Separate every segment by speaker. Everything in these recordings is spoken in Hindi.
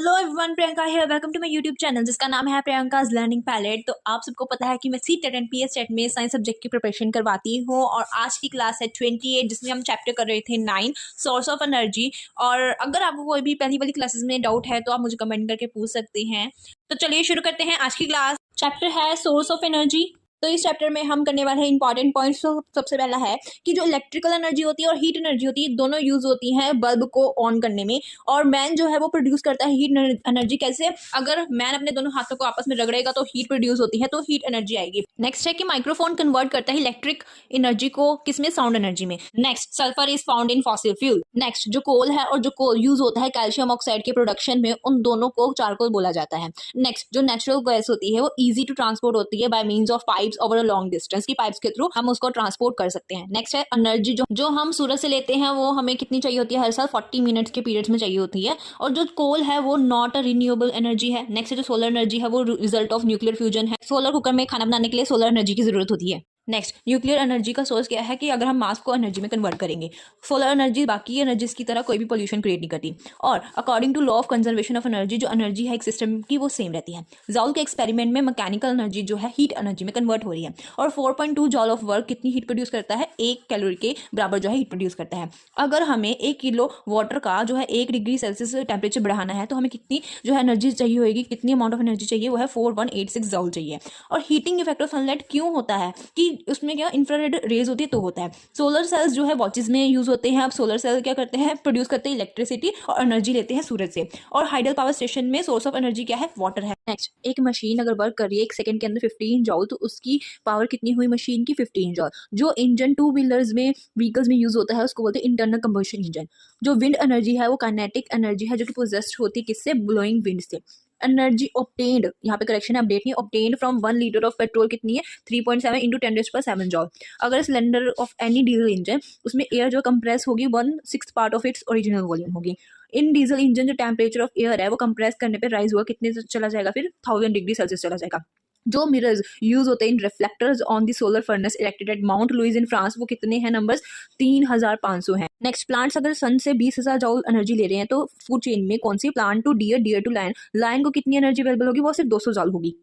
Speaker 1: Hello everyone, Priyanka here. Welcome to my YouTube channel जिसका नाम है प्रियंकाज लर्निंग पैलेट। तो आप सबको पता है कि मैं C TET and P S TET में साइंस सब्जेक्ट की प्रिपरेशन करवाती हूँ और आज की क्लास है 28 जिसमें हम चैप्टर कर रहे थे 9 सोर्स ऑफ एनर्जी। और अगर आपको कोई भी पहली वाली क्लासेस में डाउट है तो आप मुझे कमेंट करके पूछ सकते हैं। तो चलिए शुरू करते हैं आज की क्लास। चैप्टर है सोर्स ऑफ एनर्जी। तो इस चैप्टर में हम करने वाले हैं इंपॉर्टेंट पॉइंट्स। तो सबसे पहला है कि जो इलेक्ट्रिकल एनर्जी होती है और हीट एनर्जी होती है दोनों यूज होती हैं बल्ब को ऑन करने में। और मैन जो है वो प्रोड्यूस करता है हीट एनर्जी। कैसे? अगर मैन अपने दोनों हाथों को आपस में रगड़ेगा तो हीट प्रोड्यूस होती है, तो हीट एनर्जी आएगी। नेक्स्ट है कि माइक्रोफोन कन्वर्ट करता है इलेक्ट्रिक एनर्जी को किसमें? साउंड एनर्जी में। Next, sulphur is found in fossil fuel. Next, जो कोल है और जो कोल यूज होता है कैल्शियम ऑक्साइड के प्रोडक्शन में, उन दोनों को चारकोल बोला जाता है। नेक्स्ट, जो नेचुरल गैस होती है वो इजी टू ट्रांसपोर्ट होती है by means of pipes over a long distance की पाइप्स के थ्रू हम उसको ट्रांसपोर्ट कर सकते हैं। नेक्स्ट है एनर्जी जो हम सूरज से लेते हैं वो हमें कितनी चाहिए होती है? हर साल 40 मिनट्स के पीरियड्स में चाहिए होती है। और जो कोल है वो नॉट अ रिन्यूएबल एनर्जी है। नेक्स्ट है जो सोलर एनर्जी है वो रिजल्ट ऑफ न्यूक्लियर फ्यूजन है। सोलर कुकर में खाना बनाने के लिए सोलर एनर्जी की जरूरत होती है। नेक्स्ट, न्यूक्लियर एनर्जी का सोर्स क्या है कि अगर हम मास को एनर्जी में कन्वर्ट करेंगे। सोलर एनर्जी बाकी एनर्जीज की तरह कोई भी पोल्यूशन क्रिएट नहीं करती। और according to law of conservation of energy, जो एनर्जी है एक सिस्टम की वो सेम रहती है। जॉल के एक्सपेरिमेंट में मैकेनिकल एनर्जी जो है हीट एनर्जी में कन्वर्ट हो रही है। और 4.2 जॉल ऑफ वर्क कितनी हीट प्रोड्यूस करता है? 1 कैलोरी के बराबर जो है हीट प्रोड्यूस करता है। अगर हमें 1 किलो वाटर का जो है 1 डिग्री सेल्सियस टेम्परेचर बढ़ाना है तो हमें कितनी जो है एनर्जी चाहिए होगी? कितनी अमाउंट ऑफ एनर्जी चाहिए? वो है 4186 जॉल चाहिए। और हीटिंग इफेक्ट ऑफ सनलाइट क्यों होता है कि उसमें क्या इंफ्रारेड रेज होती है तो होता है। सोलर सेल्स जो है वॉचेस में यूज होते हैं। अब सोलर सेल क्या करते हैं? प्रोड्यूस करते हैं इलेक्ट्रिसिटी और एनर्जी लेते हैं सूरज से। और हाइडल पावर स्टेशन में सोर्स ऑफ एनर्जी क्या है? वाटर है। नेक्स्ट, एक मशीन अगर वर्क कर रही है 1 सेकंड के अंदर 15 जॉल, तो उसकी पावर कितनी हुई मशीन की? 15 जॉल। जो इंजन टू व्हीलर्स में व्हीकल्स में यूज होता है उसको बोलते हैं इंटरनल कंबशन इंजन। जो विंड एनर्जी है वो काइनेटिक एनर्जी है जो कि पोजेस्ड होती है किससे? ब्लोइंग विंड से। एनर्जी ऑब्टेन्ड, यहाँ पे करेक्शन है, अपडेट नहीं, obtained from 1 litre of petrol कितनी है? 3.7 इंटू 10⁻7 जॉल। अगर cylinder of any diesel engine उसमें एयर जो कंप्रेस होगी 1/6 part of its original volume होगी। इन डीजल इंजन जो टेम्परेचर ऑफ एयर है वो कंप्रेस करने पे राइज हुआ कितने से चला जाएगा? फिर 1000 डिग्री सेल्सियस चला जाएगा। जो मिरर्स यूज होते हैं in reflectors on the solar furnace erected at Mount Louis in France, वो कितने हैं नंबर्स? 3500 हैं। नेक्स्ट, प्लांट्स अगर सन से 20,000 जॉल एनर्जी ले रहे हैं तो फूड चेन में कौन सी? Plant to deer, deer to lion, lion को कितनी एनर्जी अवेलेबल होगी? वो सिर्फ 200 जॉल होगी।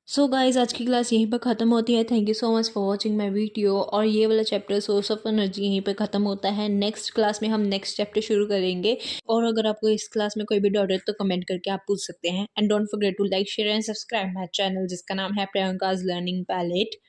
Speaker 1: सो गाइज, आज की क्लास यहीं पर ख़त्म होती है। Thank you so much for watching my video. और ये वाला चैप्टर सोर्स ऑफ एनर्जी यहीं पर ख़त्म होता है। नेक्स्ट क्लास में हम नेक्स्ट चैप्टर शुरू करेंगे। और अगर आपको इस क्लास में कोई भी डाउट है तो कमेंट करके आप पूछ सकते हैं। And don't forget to like, share and subscribe my channel जिसका नाम है प्रियंकाज लर्निंग पैलेट।